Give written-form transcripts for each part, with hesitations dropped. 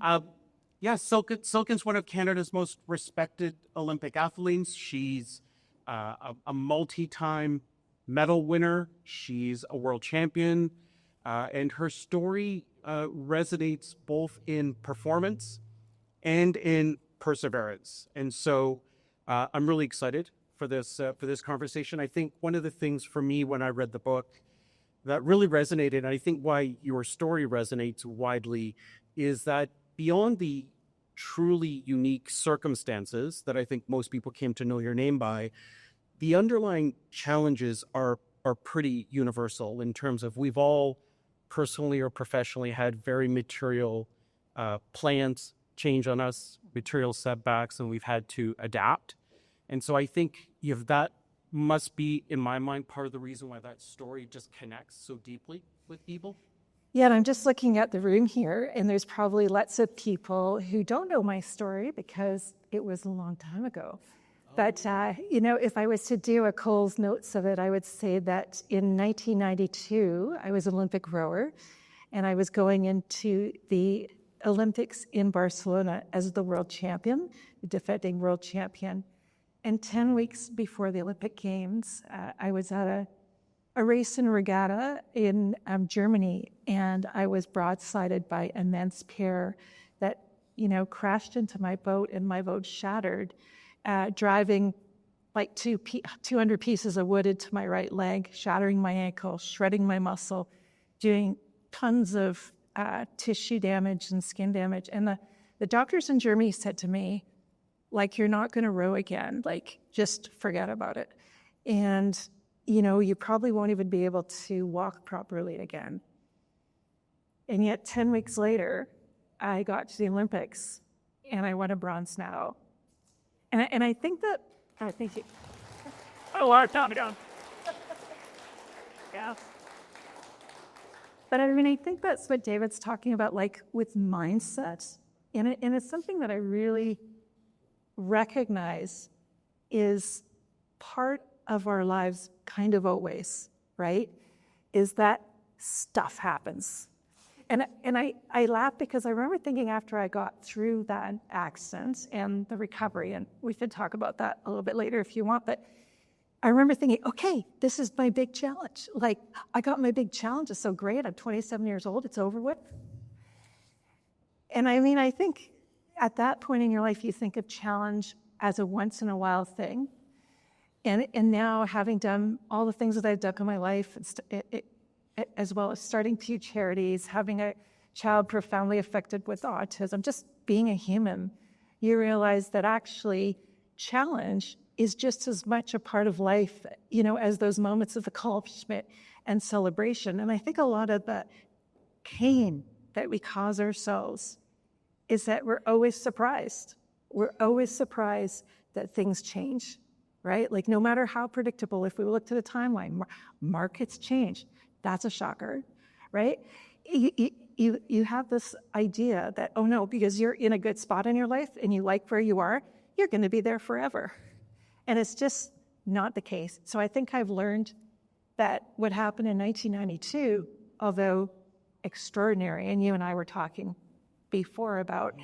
Uh, yeah, Silken's one of Canada's most respected Olympic athletes. She's a multi-time medal winner. She's a world champion. And her story resonates both in performance and in perseverance. And so I'm really excited for this conversation. I think one of the things for me when I read the book that really resonated, and I think why your story resonates widely, is that beyond the truly unique circumstances that I think most people came to know your name by, the underlying challenges are pretty universal in terms of we've all personally or professionally had very material plans change on us, material setbacks, and we've had to adapt. And so I think if that must be, in my mind, part of the reason why that story just connects so deeply with people. Yeah, and I'm just looking at the room here, and there's probably lots of people who don't know my story because it was a long time ago. But, if I was to do a Cole's notes of it, I would say that in 1992, I was an Olympic rower, and I was going into the Olympics in Barcelona as the world champion, the defending world champion. And 10 weeks before the Olympic Games, I was at a race and regatta in Germany, and I was broadsided by an immense pair that, crashed into my boat, and my boat shattered, driving like 200 pieces of wood into my right leg, shattering my ankle, shredding my muscle, doing tons of tissue damage and skin damage. And the doctors in Germany said to me, like, you're not going to row again, like, just forget about it. And, you probably won't even be able to walk properly again. And yet 10 weeks later, I got to the Olympics and I won a bronze medal. And I think that, thank you. Oh, Tommy down. Yeah. But I think that's what David's talking about, like with mindset. And it's something that I really recognize is part of our lives kind of always, right? Is that stuff happens. And I laugh because I remember thinking after I got through that accident and the recovery, and we could talk about that a little bit later if you want, but I remember thinking, okay, this is my big challenge. Like, I got my big challenge. It's so great. I'm 27 years old. It's over with. And I think at that point in your life, you think of challenge as a once in a while thing. And now, having done all the things that I've done in my life, as well as starting 2 charities, having a child profoundly affected with autism, just being a human, you realize that actually challenge is just as much a part of life, as those moments of accomplishment and celebration. And I think a lot of the pain that we cause ourselves is that we're always surprised. We're always surprised that things change, right? Like, no matter how predictable, if we look to the timeline, markets change. That's a shocker, right? You have this idea that, oh no, because you're in a good spot in your life and you like where you are, you're going to be there forever. And it's just not the case. So I think I've learned that what happened in 1992, although extraordinary, and you and I were talking before about,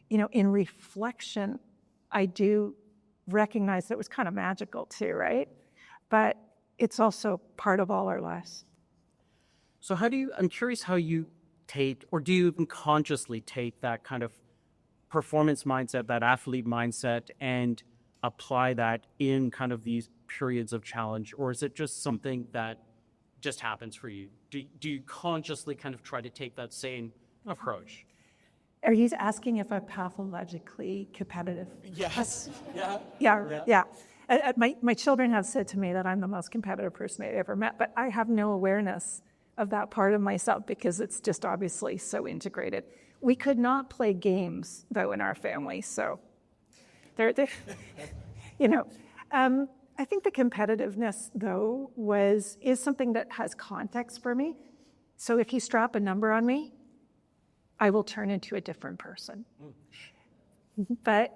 in reflection, I do recognize that it was kind of magical too, right? But it's also part of all our lives. So I'm curious how you take, or do you even consciously take that kind of performance mindset, that athlete mindset, and apply that in kind of these periods of challenge? Or is it just something that just happens for you? Do you consciously kind of try to take that same approach? Are you asking if I'm pathologically competitive? Yes. Yeah. My children have said to me that I'm the most competitive person they've ever met, but I have no awareness of that part of myself because it's just obviously so integrated. We could not play games, though, in our family, so they're I think the competitiveness, though, is something that has context for me. So if you strap a number on me, I will turn into a different person. But,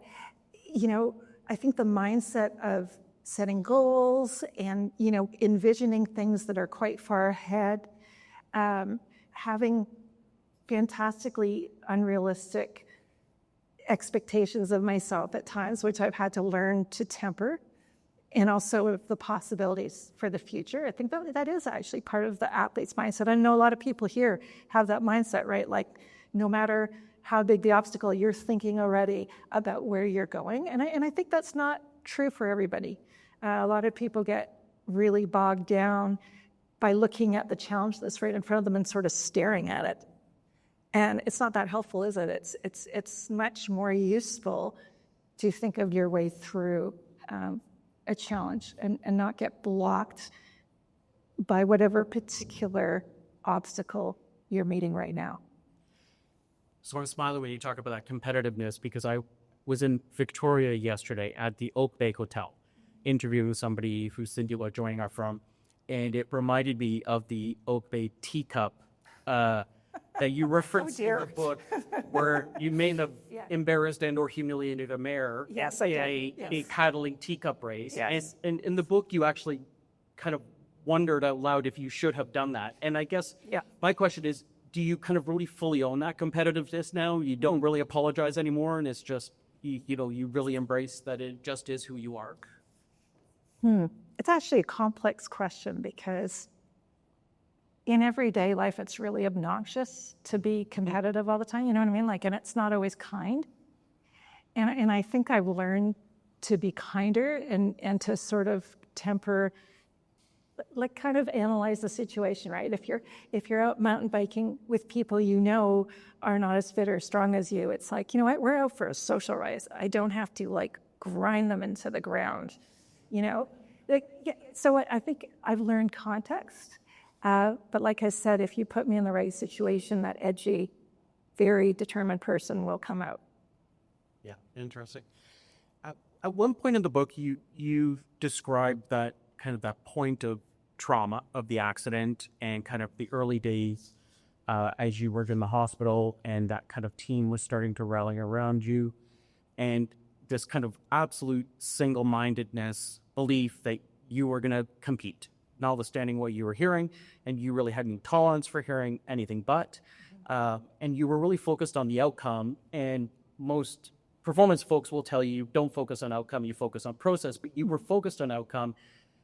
I think the mindset of setting goals and, envisioning things that are quite far ahead, having fantastically unrealistic expectations of myself at times, which I've had to learn to temper, and also of the possibilities for the future. I think that is actually part of the athlete's mindset. I know a lot of people here have that mindset, right? Like, no matter how big the obstacle, you're thinking already about where you're going. And I think that's not true for everybody. A lot of people get really bogged down by looking at the challenge that's right in front of them and sort of staring at it. And it's not that helpful, is it? It's much more useful to think of your way through a challenge and not get blocked by whatever particular obstacle you're meeting right now. So I'm smiling when you talk about that competitiveness, because I was in Victoria yesterday at the Oak Bay Hotel interviewing somebody who's Cindy was joining our firm, and it reminded me of the Oak Bay teacup that you referenced in the book, where you may have embarrassed and or humiliated a mayor in a paddling teacup race. Yes. And in the book, you actually kind of wondered out loud if you should have done that. And I guess my question is, do you kind of really fully own that competitiveness now? You don't really apologize anymore, and it's just, you really embrace that it just is who you are? It's actually a complex question, because in everyday life, it's really obnoxious to be competitive all the time. You know what I mean? Like, and it's not always kind. And I think I've learned to be kinder and to sort of temper, like, kind of analyze the situation, right? If you're out mountain biking with people are not as fit or strong as you, it's like, you know what, we're out for a social rise. I don't have to like grind them into the ground, So I think I've learned context. But like I said, if you put me in the right situation, that edgy, very determined person will come out. Yeah, interesting. At one point in the book, you described that kind of that point of trauma of the accident and kind of the early days as you were in the hospital, and that kind of team was starting to rally around you, and this kind of absolute single-mindedness, belief that you were going to compete, notwithstanding what you were hearing, and you really had no tolerance for hearing anything but, and you were really focused on the outcome. And most performance folks will tell you, don't focus on outcome, you focus on process, but you were focused on outcome.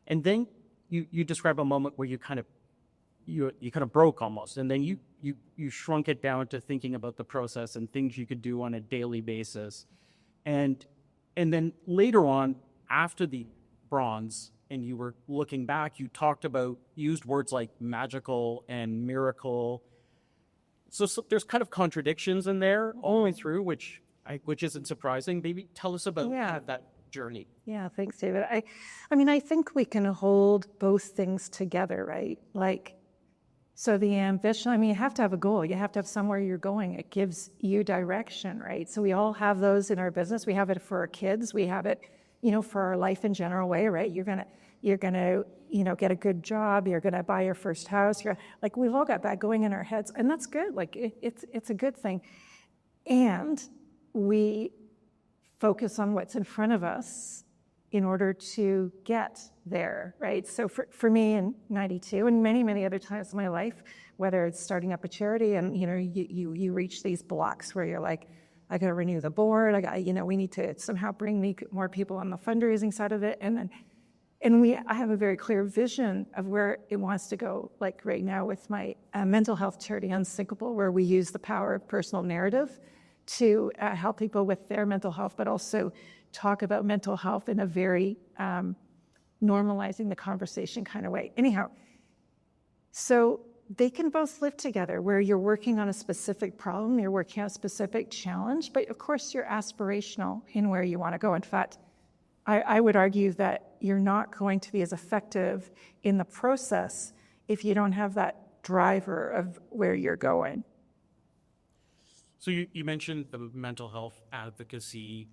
And then you describe a moment where you kind of broke almost, and then you shrunk it down to thinking about the process and things you could do on a daily basis. And then later on, after the bronze, and you were looking back, you used words like magical and miracle. So there's kind of contradictions in there all the way through, which isn't surprising. Maybe tell us about that journey. Yeah, thanks, David. I think we can hold both things together, right? Like, so the ambition, you have to have a goal. You have to have somewhere you're going. It gives you direction, right? So we all have those in our business. We have it for our kids. We have it, for our life in general way, right? You're gonna, get a good job. You're gonna buy your first house. We've all got that going in our heads, and that's good. Like, it's a good thing. And we focus on what's in front of us in order to get there, right? So for me in 92 and many, many other times in my life, whether it's starting up a charity and, you reach these blocks where you're like, I got to renew the board. We need to somehow bring more people on the fundraising side of it. And I have a very clear vision of where it wants to go. Like right now with my mental health charity, Unsinkable, where we use the power of personal narrative to help people with their mental health, but also talk about mental health in a very normalizing the conversation kind of way. Anyhow, so they can both live together, where you're working on a specific problem, you're working on a specific challenge, but of course you're aspirational in where you want to go. In fact, I would argue that you're not going to be as effective in the process if you don't have that driver of where you're going. So you mentioned the mental health advocacy.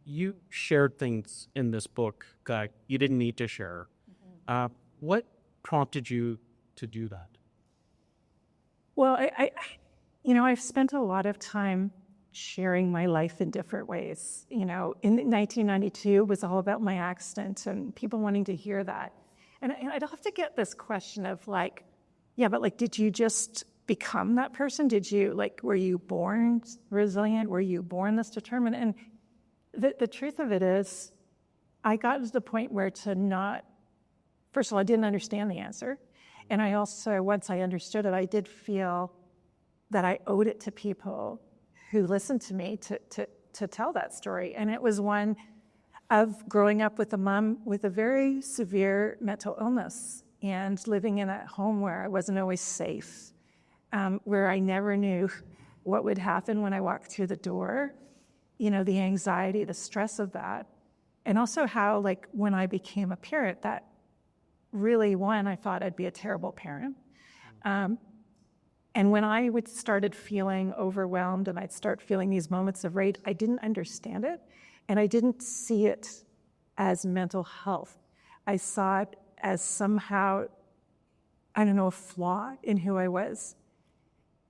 You shared things in this book that you didn't need to share. Mm-hmm. What prompted you to do that? Well, I've spent a lot of time sharing my life in different ways. In 1992, it was all about my accident and people wanting to hear that. And I'd often get this question of did you just become that person? Were you born resilient? Were you born this determined? And the truth of it is, I got to the point where first of all, I didn't understand the answer. And I also, once I understood it, I did feel that I owed it to people who listened to me to tell that story. And it was one of growing up with a mom with a very severe mental illness and living in a home where I wasn't always safe, where I never knew what would happen when I walked through the door, the anxiety, the stress of that. And also how, when I became a parent, that really, I thought I'd be a terrible parent. And when I started feeling overwhelmed and I'd start feeling these moments of rage, I didn't understand it. And I didn't see it as mental health. I saw it as somehow, a flaw in who I was.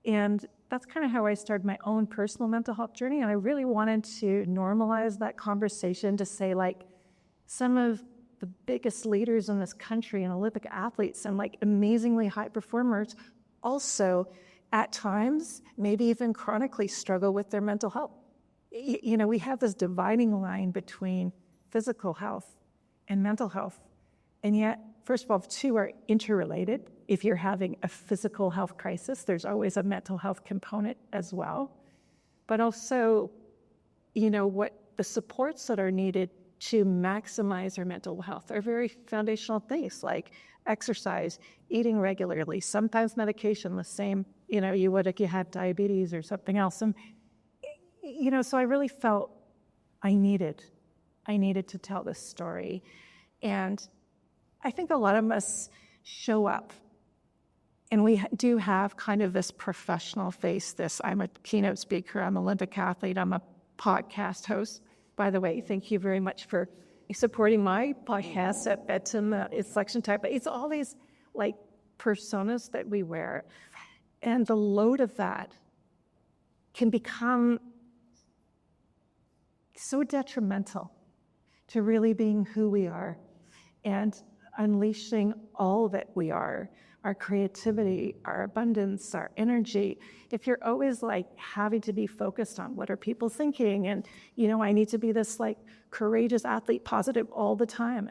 And that's kind of how I started my own personal mental health journey. And I really wanted to normalize that conversation to say, some of the biggest leaders in this country and Olympic athletes and amazingly high performers also at times, maybe even chronically, struggle with their mental health. We have this dividing line between physical health and mental health. And yet, first of all, the two are interrelated. If you're having a physical health crisis, there's always a mental health component as well. But also, what the supports that are needed to maximize our mental health are very foundational things like exercise, eating regularly, sometimes medication, the same, you would if you had diabetes or something else. And, so I really felt I needed to tell this story. And I think a lot of us show up and we do have kind of this professional face, I'm a keynote speaker, I'm an Olympic athlete, I'm a podcast host. By the way, thank you very much for supporting my podcast at Bedtime. It's Selection Type. It's all these personas that we wear. And the load of that can become so detrimental to really being who we are and unleashing all that we are, our creativity, our abundance, our energy. If you're always having to be focused on what are people thinking and, I need to be this courageous athlete, positive all the time.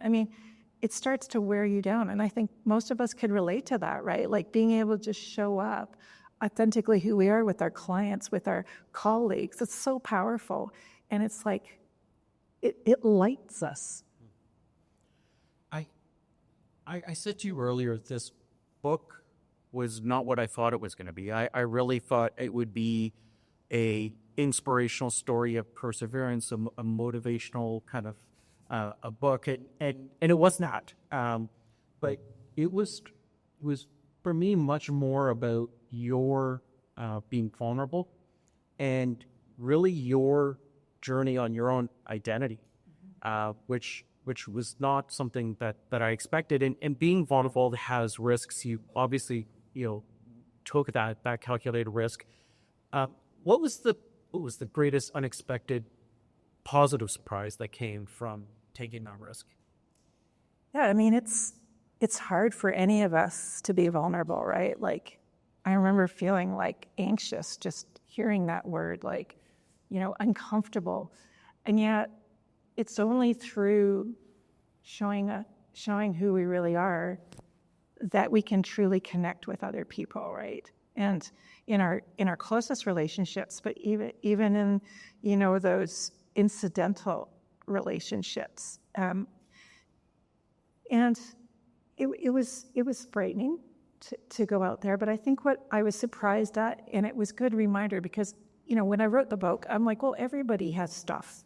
It starts to wear you down. And I think most of us can relate to that, right? Being able to just show up authentically who we are with our clients, with our colleagues. It's so powerful. And it's it lights us. I said to you earlier, this book was not what I thought it was going to be. I really thought it would be a inspirational story of perseverance, a motivational kind of a book, and it was not. But it was for me much more about your being vulnerable and really your journey on your own identity, which was not something that I expected. And being vulnerable has risks. You obviously, took that calculated risk. What was the greatest unexpected positive surprise that came from taking that risk? Yeah, it's hard for any of us to be vulnerable, right? I remember feeling anxious just hearing that word, uncomfortable. And yet it's only through showing who we really are that we can truly connect with other people, right? And in our closest relationships, but even in those incidental relationships. And it was frightening to go out there, but I think what I was surprised at, and it was a good reminder because when I wrote the book, I'm well, everybody has stuff.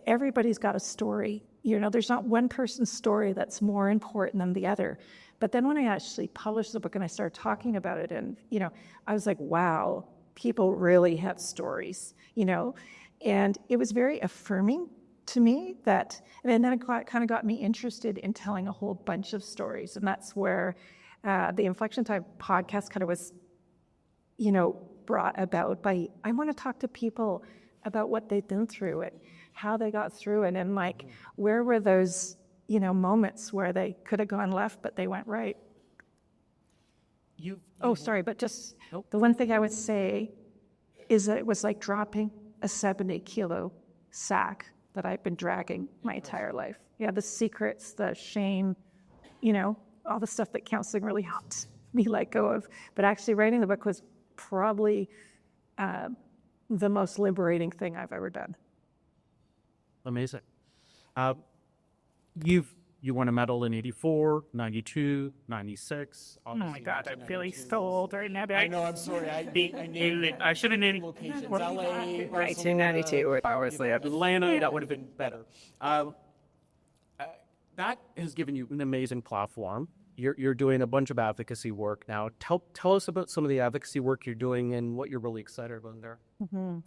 Everybody's got a story. There's not one person's story that's more important than the other. But then when I actually published the book and I started talking about it, and I was wow, people really have stories. And it was very affirming to me that, and then it kind of got me interested in telling a whole bunch of stories, and that's where the Inflection Time podcast kind of was, brought about by, I want to talk to people about what they've been through and how they got through it, and where were those, moments where they could have gone left, but they went right. Oh, sorry, but just Nope. the one thing I would say is that it was like dropping a 70-kilo sack that I've been dragging my entire life. Yeah, the secrets, the shame, all the stuff that counseling really helped me let go of. But actually writing the book was probably the most liberating thing I've ever done. Amazing. You won a medal in 84, 92, 96. Oh my God, I'm feeling so old right now. I know, I'm sorry. I named it. I should have named locations. LA, Right, Barcelona, 1992, obviously. Atlanta, that would have been better. That has given you an amazing platform. You're doing a bunch of advocacy work now. Tell us about some of the advocacy work you're doing and what you're really excited about there. Mm-hmm.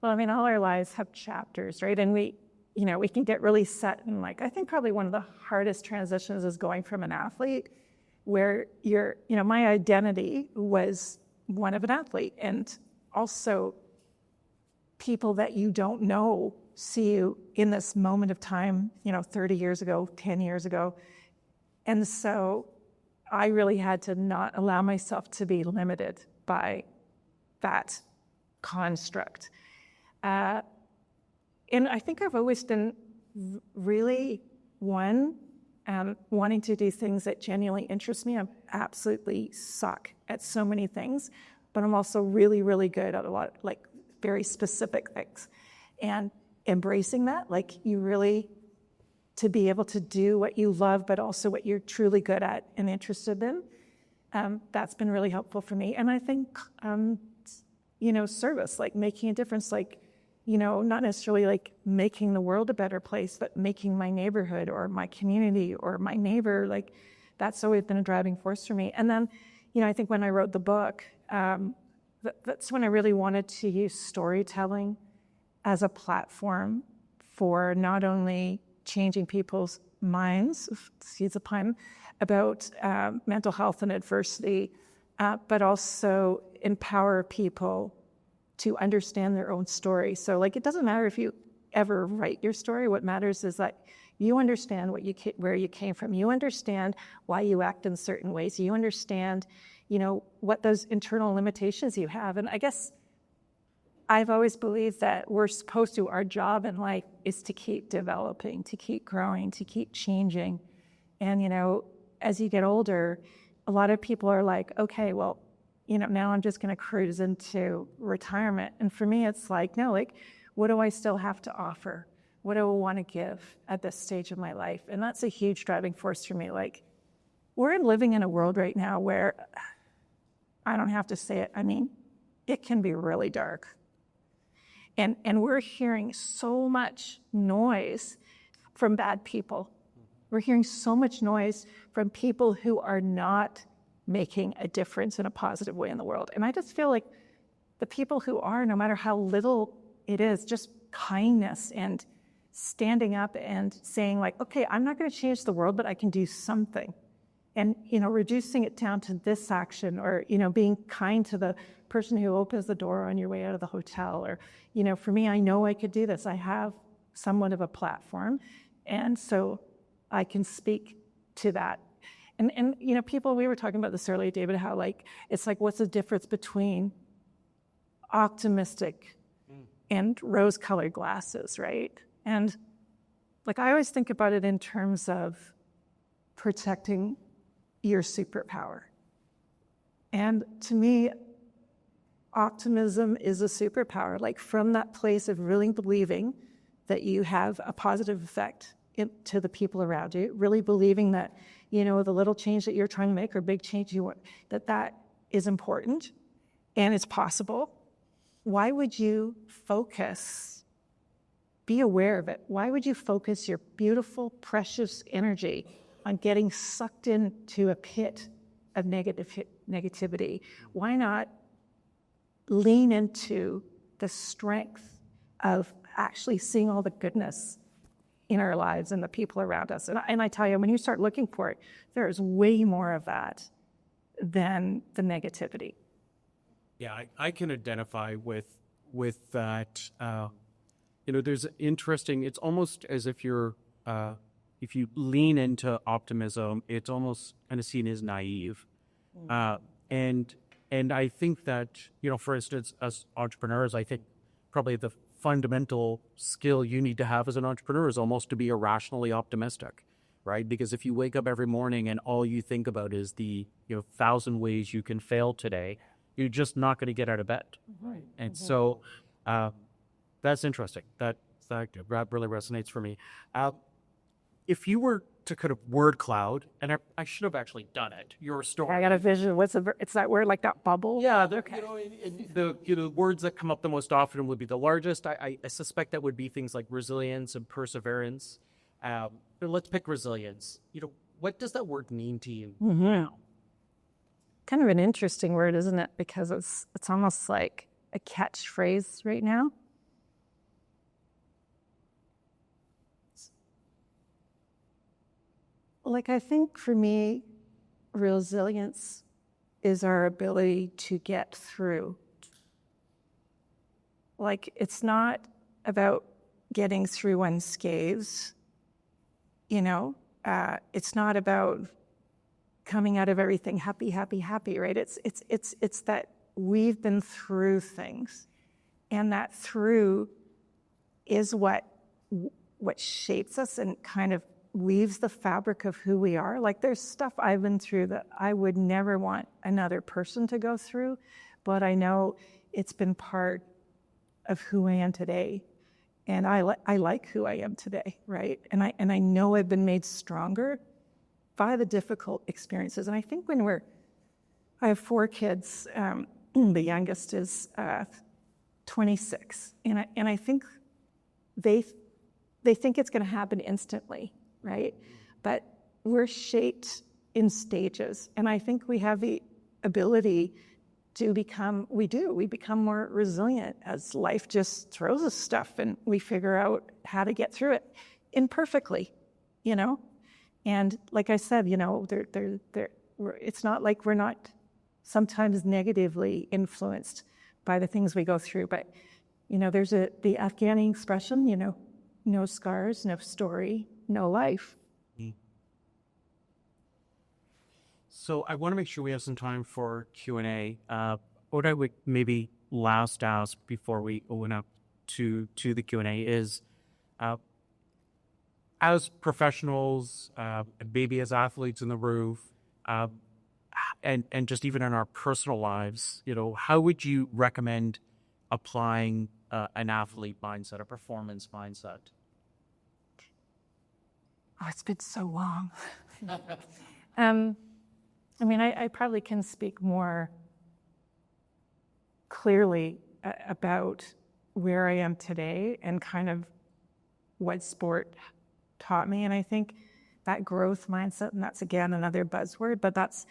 Well, I mean, all our lives have chapters, right? And we can get really set in I think probably one of the hardest transitions is going from an athlete where my identity was one of an athlete, and also people that you don't know see you in this moment of time, 30 years ago, 10 years ago. And so I really had to not allow myself to be limited by that construct. And I think I've always been really wanting to do things that genuinely interest me. I absolutely suck at so many things, but I'm also really, really good at a lot, very specific things. And embracing that, you really, to be able to do what you love, but also what you're truly good at and interested in, that's been really helpful for me. And I think, service, making a difference, not necessarily making the world a better place, but making my neighborhood or my community or my neighbor, that's always been a driving force for me. And then, I think when I wrote the book, that's when I really wanted to use storytelling as a platform for not only changing people's minds, excuse the pun, about mental health and adversity, but also empower people to understand their own story. So it doesn't matter if you ever write your story. What matters is that you understand where you came from. You understand why you act in certain ways. You understand, what those internal limitations you have. And I guess I've always believed that our job in life is to keep developing, to keep growing, to keep changing. And, as you get older, a lot of people are like, okay, well, now I'm just going to cruise into retirement. And for me, it's no, what do I still have to offer? What do I want to give at this stage of my life? And that's a huge driving force for me. We're living in a world right now where, I don't have to say it, it can be really dark. And we're hearing so much noise from bad people. We're hearing so much noise from people who are not making a difference in a positive way in the world. And I just feel like the people who are, no matter how little it is, just kindness and standing up and saying okay, I'm not going to change the world, but I can do something. And, reducing it down to this action, or, being kind to the person who opens the door on your way out of the hotel, or, for me, I know I could do this. I have somewhat of a platform. And so I can speak to that. And people, we were talking about this earlier, David, how it's what's the difference between optimistic and rose-colored glasses, right? And I always think about it in terms of protecting your superpower. And to me, optimism is a superpower, from that place of really believing that you have a positive effect to the people around you, really believing that, the little change that you're trying to make or big change you want, that is important and it's possible. Why would you be aware of it? Why would you focus your beautiful, precious energy on getting sucked into a pit of negativity? Why not lean into the strength of actually seeing all the goodness in our lives and the people around us? And I tell you, when you start looking for it, there's way more of that than the negativity. Yeah, I can identify with that. There's interesting. It's almost as if if you lean into optimism, it's almost kind of seen as naive, And I think that, for instance, as entrepreneurs, I think probably the fundamental skill you need to have as an entrepreneur is almost to be irrationally optimistic, right? Because if you wake up every morning and all you think about is the 1,000 ways you can fail today, you're just not going to get out of bed. Right. And so that's interesting. That really resonates for me. If you were to kind of word cloud, and I should have actually done it, your story. I got a vision. It's that word, like that bubble? Yeah, the words that come up the most often would be the largest. I suspect that would be things like resilience and perseverance. But let's pick resilience. What does that word mean to you? Mm-hmm. Kind of an interesting word, isn't it? Because it's almost like a catchphrase right now. Like, I think for me, resilience is our ability to get through. Like, it's not about getting through unscathed, it's not about coming out of everything happy, right? It's that we've been through things, and that through is what shapes us and kind of weaves the fabric of who we are. Like, there's stuff I've been through that I would never want another person to go through, but I know it's been part of who I am today. And I like who I am today, right? And I know I've been made stronger by the difficult experiences. And I think I have 4 kids. The youngest is 26, and I think they think it's going to happen instantly, right? But we're shaped in stages, and I think we have the ability to become more resilient as life just throws us stuff, and we figure out how to get through it imperfectly, And like I said, it's not like we're not sometimes negatively influenced by the things we go through, but there's the Afghani expression, no scars, no story, no life. So I want to make sure we have some time for Q&A. What I would maybe last ask before we open up to the Q&A is, as professionals, maybe as athletes in the room, and just even in our personal lives, how would you recommend applying an athlete mindset, a performance mindset? Oh, it's been so long. I probably can speak more clearly about where I am today and kind of what sport taught me. And I think that growth mindset, and that's again another buzzword, but that's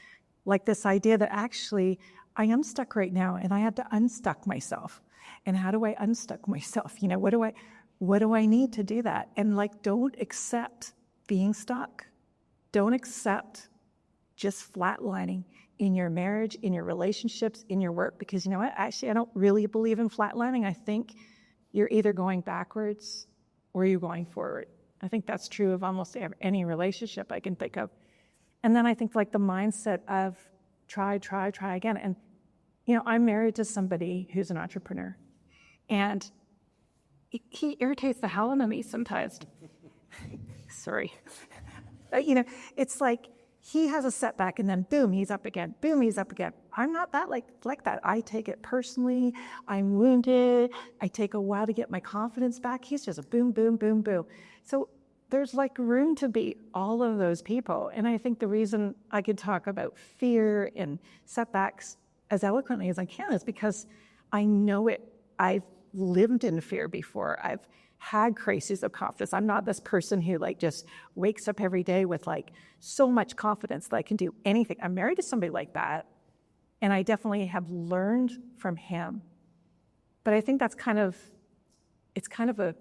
like this idea that actually I am stuck right now and I had to unstuck myself. And how do I unstuck myself? What do I need to do that? And don't accept being stuck. Don't accept just flatlining in your marriage, in your relationships, in your work, because actually I don't really believe in flatlining. I think you're either going backwards or you're going forward. I think that's true of almost any relationship I can think of. And then I think the mindset of try again. And, I'm married to somebody who's an entrepreneur, and he irritates the hell out of me sometimes. Sorry. It's like he has a setback and then boom, he's up again. Boom, he's up again. I'm not that like that. I take it personally. I'm wounded. I take a while to get my confidence back. He's just a boom, boom, boom, boom. So there's room to be all of those people. And I think the reason I could talk about fear and setbacks as eloquently as I can is because I know it. I've lived in fear before. I've had crises of confidence. I'm not this person who just wakes up every day with so much confidence that I can do anything. I'm married to somebody like that, and I definitely have learned from him. But I think it's kind of a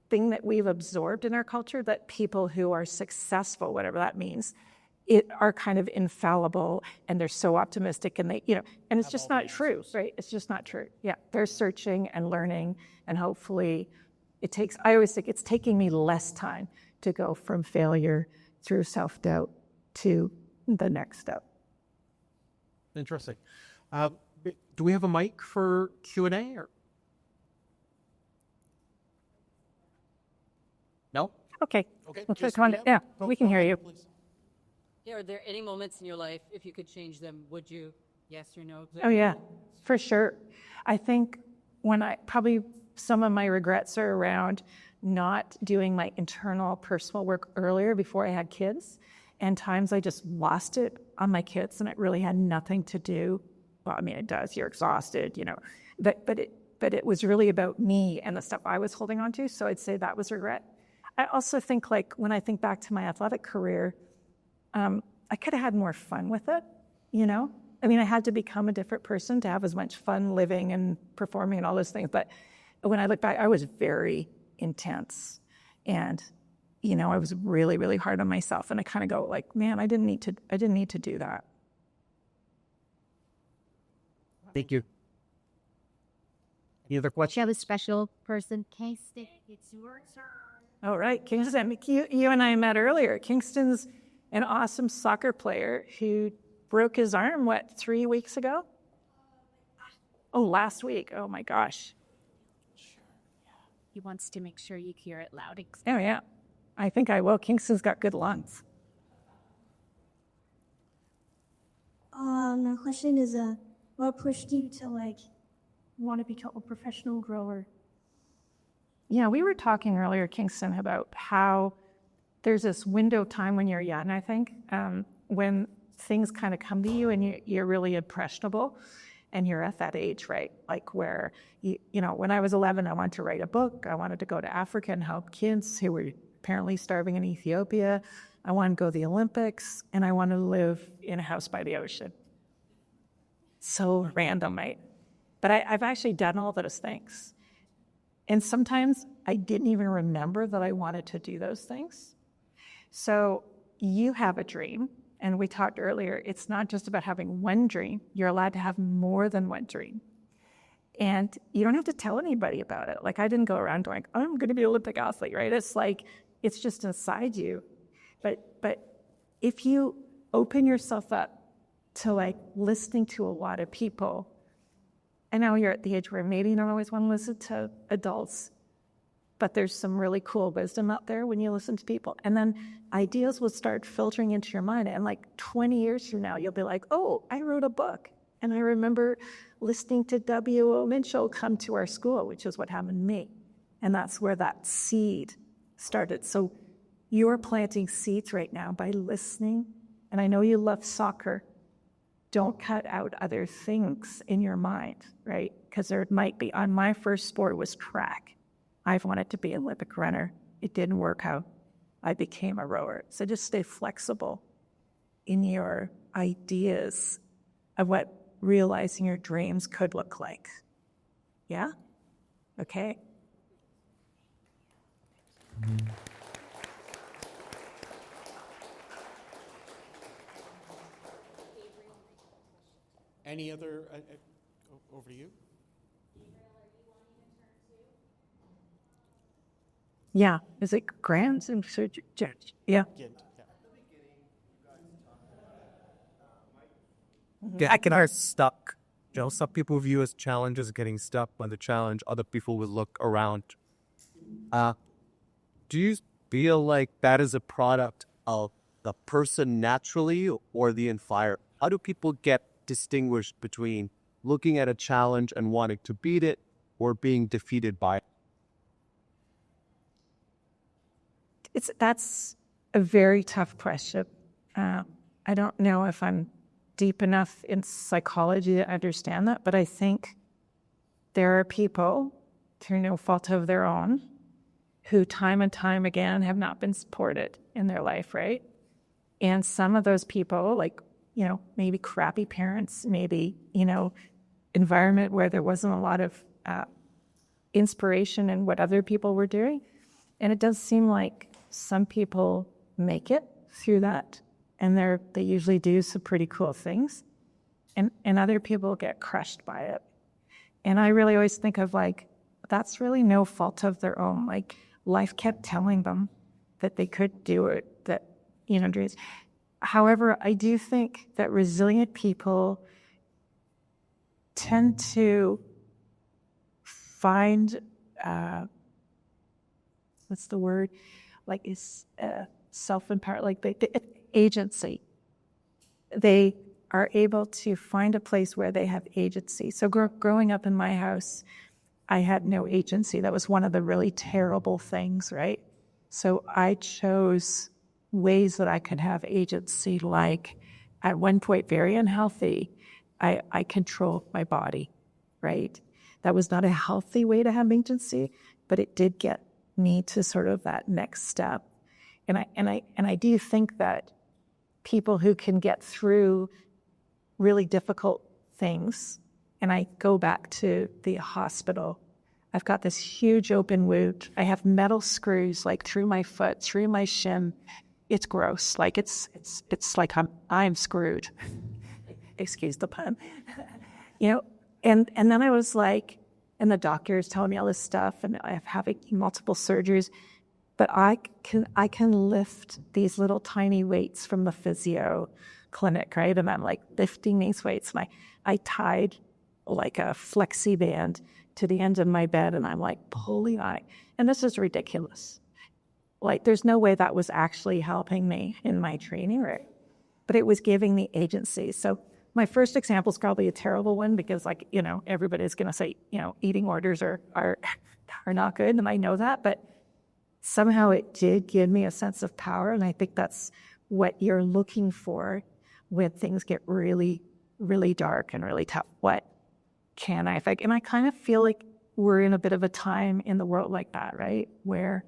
thing that we've absorbed in our culture, that people who are successful, whatever that means, are kind of infallible, and they're so optimistic, and and it's just not true, right? It's just not true. Yeah, they're searching and learning, and hopefully I always think it's taking me less time to go from failure through self-doubt to the next step. Interesting. Do we have a mic for Q&A or? No? Okay. Okay. Let's come on. Yeah, we can hear you. Please. Yeah, are there any moments in your life, if you could change them, would you? Yes or no? Oh, yeah, for sure. I think probably some of my regrets are around not doing my internal personal work earlier before I had kids. And times I just lost it on my kids and it really had nothing to do. Well, I mean, it does. You're exhausted, but it was really about me and the stuff I was holding on to. So I'd say that was regret. I also think when I think back to my athletic career, I could have had more fun with it, I mean, I had to become a different person to have as much fun living and performing and all those things. But when I look back, I was very intense and, I was really, really hard on myself. And I kind of go like, man, I didn't need to do that. Thank you. Any other You questions? have a special person, Kingston. It's your turn. All right, Kingston, you and I met earlier. Kingston's an awesome soccer player who broke his arm, 3 weeks ago? Oh, last week. Oh my gosh. He wants to make sure you hear it loud. Oh yeah, I think I will. Kingston's got good lungs. My question is, what pushed you to want to become a professional grower? Yeah, we were talking earlier, Kingston, about how there's this window of time when you're young, I think, when things kind of come to you and you're really impressionable and you're at that age, right? Like where, when I was 11, I wanted to write a book. I wanted to go to Africa and help kids who were apparently starving in Ethiopia. I wanted to go to the Olympics and I wanted to live in a house by the ocean. So random, right? But I've actually done all those things. And sometimes I didn't even remember that I wanted to do those things. So you have a dream, and we talked earlier, it's not just about having one dream. You're allowed to have more than one dream. And you don't have to tell anybody about it. Like I didn't go around going, I'm going to be an Olympic athlete, right? It's like, it's just inside you. But if you open yourself up to listening to a lot of people, I know you're at the age where maybe you don't always want to listen to adults, but there's some really cool wisdom out there when you listen to people. And then ideas will start filtering into your mind. And 20 years from now, you'll be like, oh, I wrote a book. And I remember listening to W.O. Mitchell come to our school, which is what happened to me. And that's where that seed started. So you're planting seeds right now by listening. And I know you love soccer. Don't cut out other things in your mind, right? Because there might be, on my first sport was track. I've wanted to be an Olympic runner. It didn't work out. I became a rower. So just stay flexible in your ideas of what realizing your dreams could look like. Yeah? Okay. Any other? Over to you. Yeah. Is it grants and judge? Yeah. Getting stuck. Some people view as challenges getting stuck by the challenge. Other people will look around. Do you feel like that is a product of the person naturally or the environment? How do people get distinguished between looking at a challenge and wanting to beat it or being defeated by it? That's a very tough question. I don't know if I'm deep enough in psychology to understand that, but I think there are people, through no fault of their own, who time and time again have not been supported in their life, right? And some of those people, maybe crappy parents, maybe, environment where there wasn't a lot of inspiration in what other people were doing. And it does seem like some people make it through that, and they usually do some pretty cool things, and other people get crushed by it. And I really always think of that's really no fault of their own. Life kept telling them that they could do it, that, dreams. However, I do think that resilient people tend to find, what's the word? Like is self-empowered, like the agency. They are able to find a place where they have agency. So growing up in my house, I had no agency. That was one of the really terrible things, right? So I chose ways that I could have agency, like at one point, very unhealthy, I controlled my body, right? That was not a healthy way to have agency, but it did get me to sort of that next step. And I do think that people who can get through really difficult things, and I go back to the hospital. I've got this huge open wound. I have metal screws like through my foot, through my shin. It's gross. Like it's like I'm screwed. Excuse the pun. And then I was like, and the doctor is telling me all this stuff, and I'm having multiple surgeries, but I can lift these little tiny weights from the physio clinic, right? And I'm like lifting these weights, and I tied like a flexi band to the end of my bed, and I'm like pulling on it. And this is ridiculous. Like there's no way that was actually helping me in my training, right? But it was giving me agency. So my first example is probably a terrible one because everybody's going to say, eating orders are not good. And I know that, but somehow it did give me a sense of power. And I think that's what you're looking for when things get really, really dark and really tough. What can I affect? And I kind of feel like we're in a bit of a time in the world like that, right? Where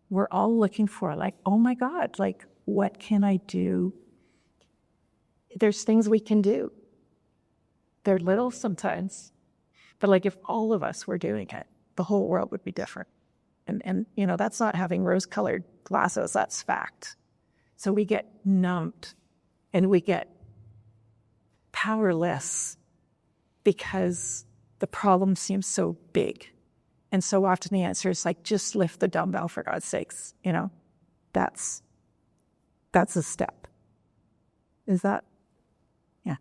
we're all looking for like, oh my God, like what can I do? There's things we can do. They're little sometimes, but like if all of us were doing it, the whole world would be different. And that's not having rose-colored glasses, that's fact. So we get numbed and we get powerless because the problem seems so big. And so often the answer is like, just lift the dumbbell for God's sakes. That's a step. Is that? Yeah.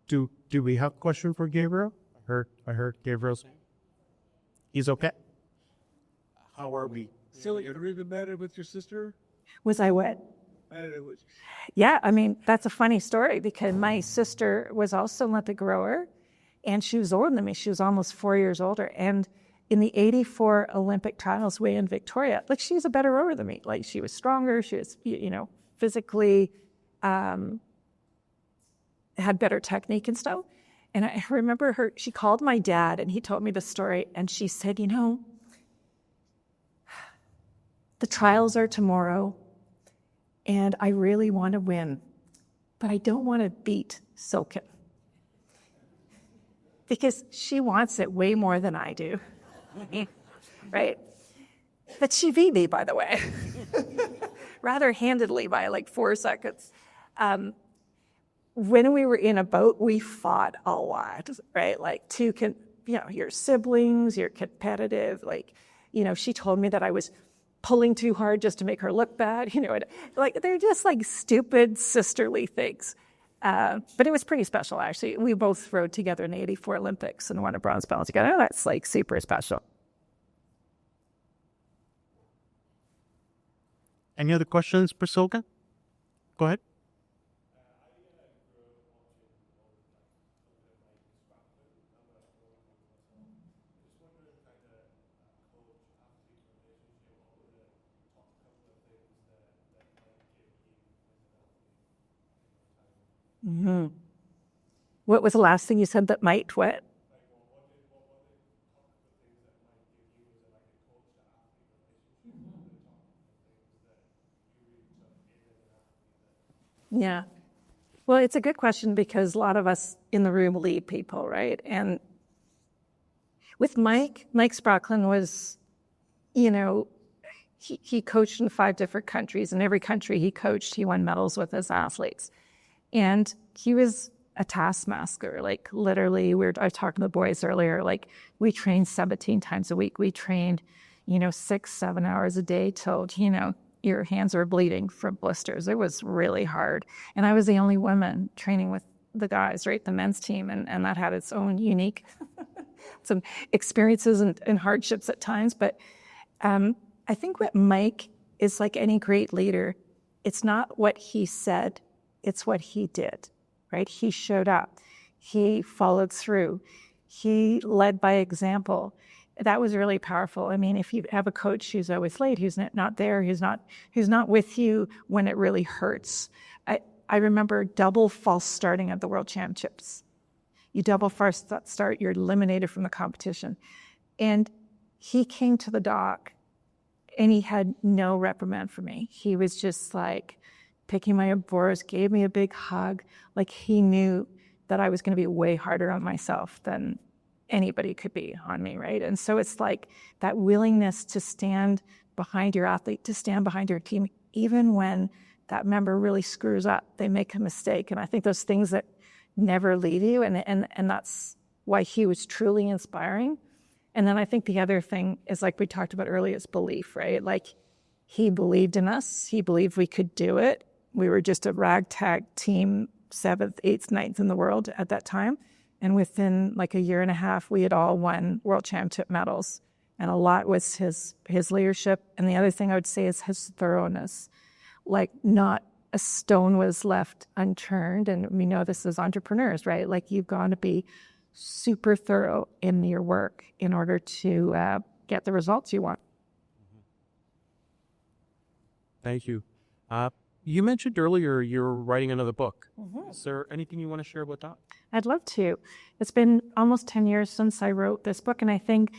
Do we have a question for Gabriel? I heard Gabriel's. He's okay. How are we? Silly, you ever been mad with your sister? Was I what? Yeah, I mean, that's a funny story because my sister was also an Olympic rower and she was older than me. She was almost 4 years older. And in the 84 Olympic trials way in Victoria, like she's a better rower than me. Like she was stronger, she was, physically had better technique and stuff. And I remember she called my dad and he told me the story and she said, the trials are tomorrow and I really want to win, but I don't want to beat Silken because she wants it way more than I do, right? But she beat me, by the way, rather handedly by like 4 seconds. When we were in a boat, we fought a lot, right? Like your siblings, you're competitive. Like, she told me that I was pulling too hard just to make her look bad. Like they're just like stupid sisterly things. But it was pretty special, actually. We both rode together in the 84 Olympics and won a bronze medal together. That's like super special. Any other questions for Silken? Go ahead. Mm-hmm. What was the last thing you said that might what? Yeah. Well, it's a good question because a lot of us in the room lead people, right? And with Mike Sprocklin was, he coached in 5 different countries. In every country he coached, he won medals with his athletes. And he was a taskmaster, like literally, I was talking to the boys earlier, like we trained 17 times a week. We trained, 6-7 hours a day till, your hands were bleeding from blisters. It was really hard. And I was the only woman training with the guys, right? The men's team. And that had its own unique, some experiences and hardships at times. But I think what Mike is like any great leader, it's not what he said, it's what he did, right? He showed up. He followed through. He led by example. That was really powerful. I mean, if you have a coach who's always late, who's not there, who's not with you when it really hurts. I remember double false starting at the World Championships. You double false start, you're eliminated from the competition. And he came to the dock and he had no reprimand for me. He was just like picking my abors, gave me a big hug. Like he knew that I was going to be way harder on myself than anybody could be on me, right? And so it's like that willingness to stand behind your athlete, to stand behind your team, even when that member really screws up, they make a mistake. And I think those things that never leave you, and that's why he was truly inspiring. And then I think the other thing is, like we talked about earlier, is belief, right? Like he believed in us. He believed we could do it. We were just a ragtag team, 7th, 8th, 9th in the world at that time. And within like a year and a half, we had all won world championship medals. And a lot was his leadership. And the other thing I would say is his thoroughness. Like not a stone was left unturned. And we know this as entrepreneurs, right? Like you've got to be super thorough in your work in order to get the results you want. Thank you. You mentioned earlier you're writing another book. Is there anything you want to share about that? I'd love to. It's been almost 10 years since I wrote this book. And I think,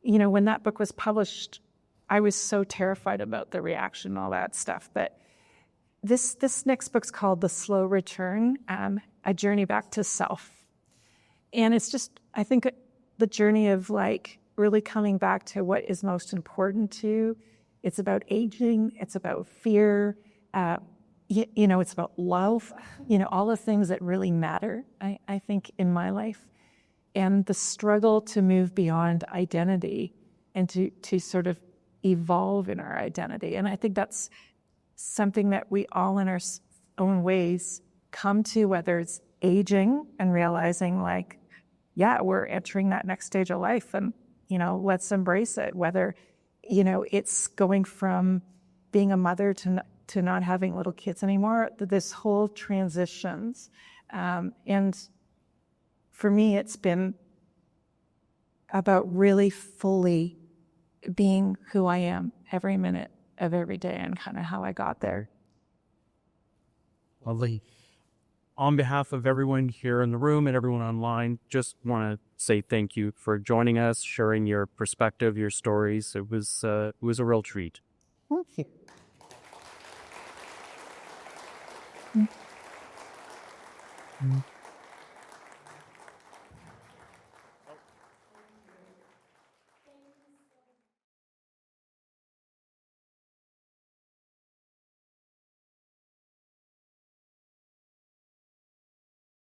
when that book was published, I was so terrified about the reaction and all that stuff. But this next book's called The Slow Return, A Journey Back to Self. And it's just, I think, the journey of like really coming back to what is most important to you. It's about aging. It's about fear. It's about love, all the things that really matter, I think, in my life. And the struggle to move beyond identity and to sort of evolve in our identity. And I think that's something that we all in our own ways come to, whether it's aging and realizing like, yeah, we're entering that next stage of life and, let's embrace it. Whether, it's going from being a mother to not having little kids anymore, this whole transitions. And for me, it's been about really fully being who I am every minute of every day and kind of how I got there. Lovely. On behalf of everyone here in the room and everyone online, just want to say thank you for joining us, sharing your perspective, your stories. It was a real treat. Thank you.